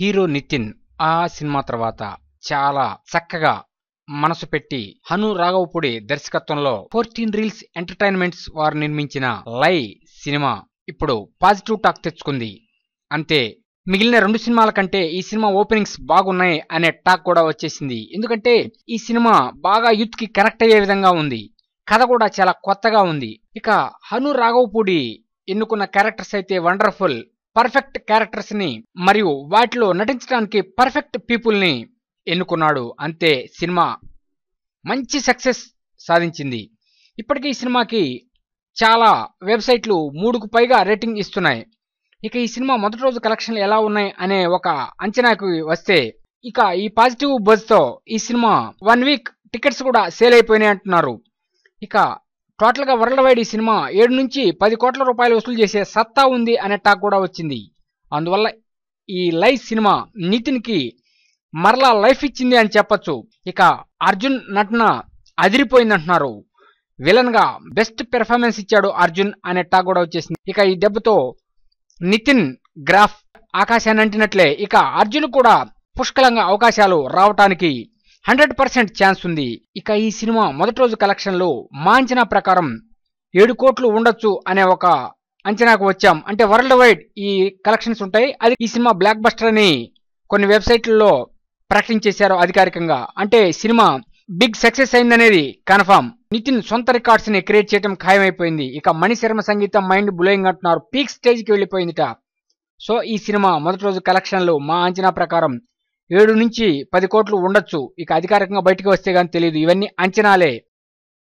Hero Nitin ఆ cinema తర్వాత చాలా చక్కగా మనసు పెట్టి హను రాఘవపూడి దర్శకత్వంలో 14 రీల్స్ ఎంటర్టైన్మెంట్స్ వారు నిర్మించిన లై సినిమా ఇప్పుడు పాజిటివ్ టాక్ తెచ్చుకుంది. అంతే, మిగిలిన 2 సినిమాల కంటే ఈ సినిమా ఓపెనింగ్స్ బాగున్నాయి అనే టాక్ కూడా వచ్చేసింది. ఎందుకంటే ఈ సినిమా బాగా యూత్ కి కనెక్ట్ అయ్యే విధంగా ఉంది. కథ కూడా చాలా కొత్తగా ఉంది. ఇక హను రాఘవపూడి ఎన్నుకున్న క్యారెక్టర్స్ అయితే వండర్ఫుల్, పర్ఫెక్ట్ క్యారెక్టర్స్ ని మరియు వాటిలో నటించడానికి పర్ఫెక్ట్ పీపుల్ ని ఎన్నుకున్నాడు. అంతే, సినిమా మంచి సక్సెస్ సాధించింది. ఇప్పటికీ ఈ సినిమాకి చాలా వెబ్సైట్లు 3కు పైగా రేటింగ్ ఇస్తున్నాయి. ఇక ఈ సినిమా మొదటి రోజు కలెక్షన్లు ఎలా ఉన్నాయి అనే ఒక అంచనాకు వస్తే, ఇక ఈ పాజిటివ్ బజ్ తో ఈ సినిమా 1 వీక్ టికెట్స్ కూడా సేల్ అయిపోయినాయి అంటున్నారు. ఇక టోటల్ గా వరల్డ్ వైడ్ ఈ సినిమా 7 నుంచి 10 కోట్ల రూపాయలు వసూలు చేసే సత్తా ఉంది అనే టాక్ కూడా వచ్చింది. అందువల్ల ఈ లై సినిమా నితిన్ కి మరలా లైఫ్ ఇచ్చింది అని చెప్పొచ్చు. ఇక అర్జున్ నటన అదిరిపోయిందంటున్నారు. విలన్ గా బెస్ట్ పెర్ఫార్మెన్స్ ఇచ్చాడు అర్జున్ అనే టాక్ కూడా వచ్చేసింది. ఇక ఈ దెబ్బతో నితిన్ గ్రాఫ్ ఆకాశాన్ని అంటినట్లే ఇక అర్జున్ కూడా పుష్కలంగా అవకాశాలు రావటానికి 100% ఛాన్స్ ఉంది. ఇక ఈ సినిమా మొదటి రోజు కలెక్షన్లు మా అంచనా ప్రకారం 7 కోట్లు ఉండొచ్చు అనే ఒక అంచనాకు వచ్చాం. అంటే వరల్డ్ వైడ్ ఈ కలెక్షన్స్ ఉంటాయి. అది ఈ సినిమా బ్లాక్ బస్టర్ అని కొన్ని వెబ్సైట్లలో ప్రకటించేశారు అధికారికంగా. అంటే సినిమా బిగ్ సక్సెస్ అయిందనేది కన్ఫర్మ్. నితిన్ సొంత రికార్డ్స్ ని క్రియేట్ చేయడం ఖాయమైపోయింది. ఇక మణిశర్మ సంగీతం మైండ్ బ్లోయింగ్ అంటున్నారు. పీక్ స్టేజ్ కి వెళ్ళిపోయిందిట. సో ఈ సినిమా మొదటి రోజు కలెక్షన్లు మా అంచనా ప్రకారం 7 నుంచి 10 కోట్లు ఉండొచ్చు. ఇక అధికారికంగా బయటకు వస్తే గానీ తెలియదు. ఇవన్నీ అంచనాలే.